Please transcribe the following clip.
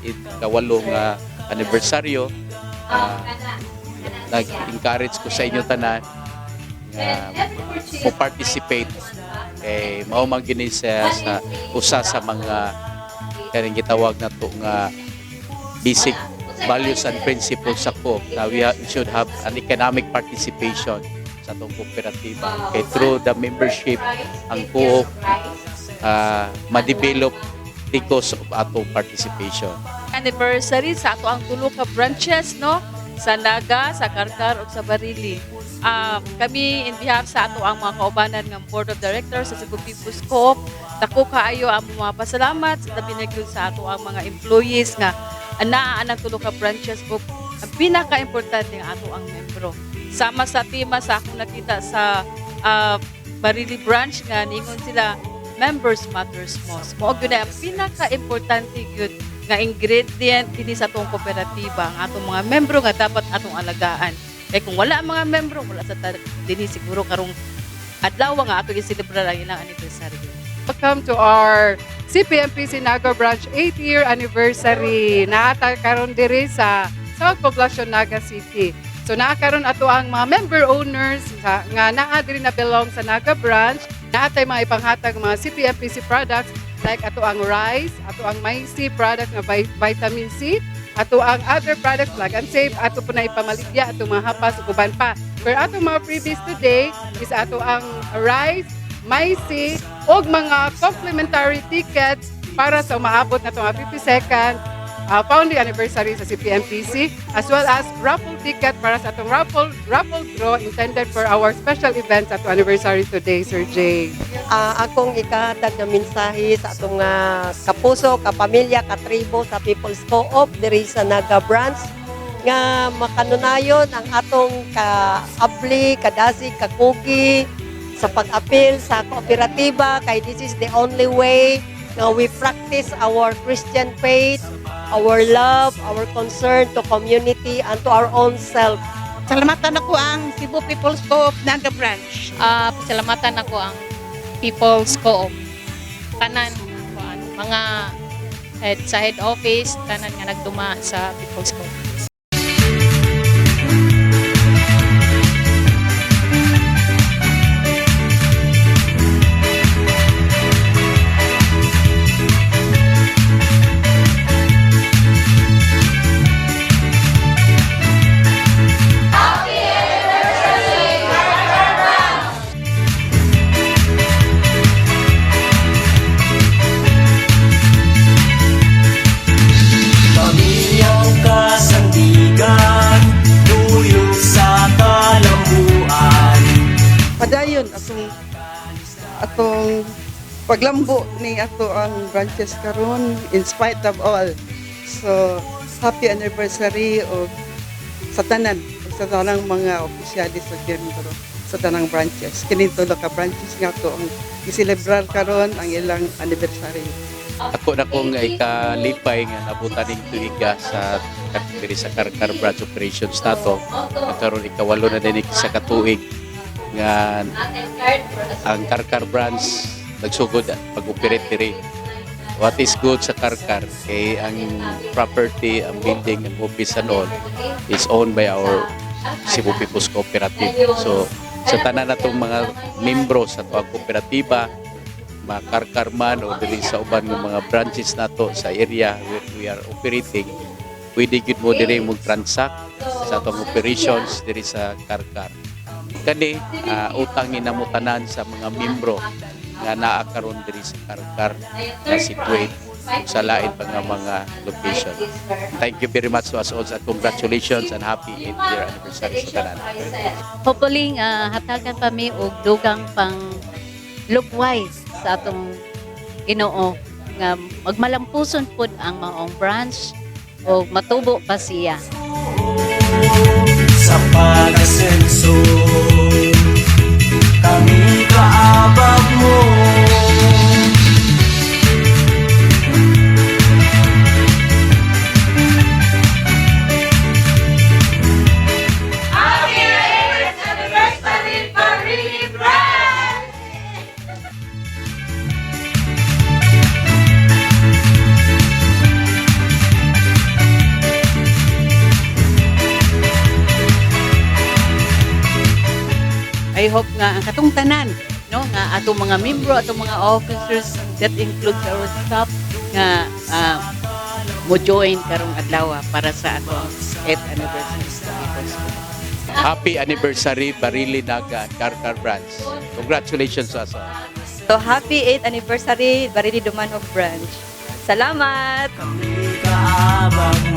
ikawalong anibersaryo. Nag-encourage ko sa inyo tanan mo participate kay mao man gini sa usa sa mga kaning gitawag na to nga basic values and principles sa co na we should have an economic participation sa itong kooperatiba. Kay through the membership, ang co-op ma-develop because of atong participation. Anniversary sa ato ang tulo ka branches, no? Sa Naga, sa Karkar, ug sa Barili. Kami in behalf sa ato ang mga kaubanan ng Board of Directors sa Cebu People's Co-op, dako kaayo ang mga pasalamat sa tabi na gyud sa ato ang mga employees nga anaa ang tulo ka branches ug ang pinaka-importante ang ato ang membro. Sama sa tema sa akong nakita sa Barili branch nga ningon sila members matters most. Mao gyud ang pinaka-importante gyud nga ingredient dinhi sa atong kooperatiba ang atong mga membro nga dapat atong alagaan. Kay kung wala ang mga membro, wala sa dinhi siguro karong adlaw nga ato gi-celebrar ang ilang anniversary. Welcome to our CPMPC Naga Branch 8th year anniversary. Naata karon diri sa South Poblacion, Naga City. So naakaron ato ang mga member owners nga naa diri na belong sa Naga Branch. Naatay mga ipanghatag mga CPMPC products like ato ang rice, ato ang Mysi products nga vitamin C, ato ang other products Plug and Save, ato po na ipamaligya, ato mga hapas ug uban pa. Pero ato mga freebies today is ato ang rice, Mysi, ug mga complimentary tickets para sa umaabot na itong 52nd founding anniversary sa CPMPC, as well as raffle ticket para sa itong raffle draw intended for our special events at anniversary today, Sir Jay. Akong ikahatag na mensahe sa atong kapuso, kapamilya, katribo sa People's Co-op diri sa Naga Branch nga makanunayon ang atong kaabli, kadasi, kakugi sa pag-apil sa kooperatiba kay this is the only way na we practice our Christian faith, our love, our concern to community and to our own self. Salamatan ako ang Cebu People's Co-op Naga Branch. Salamatan ako ang People's Co-op. Tanan, mga sa head office, tanan nga nagduma sa People's Co-op. Padayon atong paglambo ni ato ang branches karon in spite of all. So happy anniversary of sa tanan mga opisyalis sa miyembro sa tanang branches. Kini tulo ka branches nga to ang giselebrar karon ang ilang anniversary. Ako na kong ikalipay nga nabutan ng tuiga sa diri sa Karkar Branch Operations nato. Karon ikawalo na din sa katuig nga ang Karkar Branch nagsugod pag-operate diri. What is good sa Karkar kay ang property, ang building, ang office and all is owned by our Cebu People's Cooperative. So sa tanan natong mga membro sa tuwang kooperatiba, mga Karkar man o dili sa uban ng mga branches nato sa area where we are operating, pwede gyud mo diri mo transact sa atong operations diri sa Karkar. Kani utang ni namutanan sa mga membro nga naa karon diri sa Karkar na situate sa lain pa nga mga location. Thank you very much to us all and congratulations and happy 8th year anniversary sa tanan. Hopefully hatagan pa mi og dugang pang lookwise sa atong Ginoo nga magmalampuson pud ang maong branch o matubo pa siya. Sa pag-asenso kami kaabag mo. I hope nga ang katong tanan, no, nga atong mga membro, atong mga officers, that includes our staff, nga mo join karong adlaw para sa atong 8th anniversary sa People's Cup. Happy anniversary Barili Naga Karkar Branch. Congratulations sa asa. So, happy 8th anniversary, Barili Dumanhog Branch. Salamat! Kami kaabang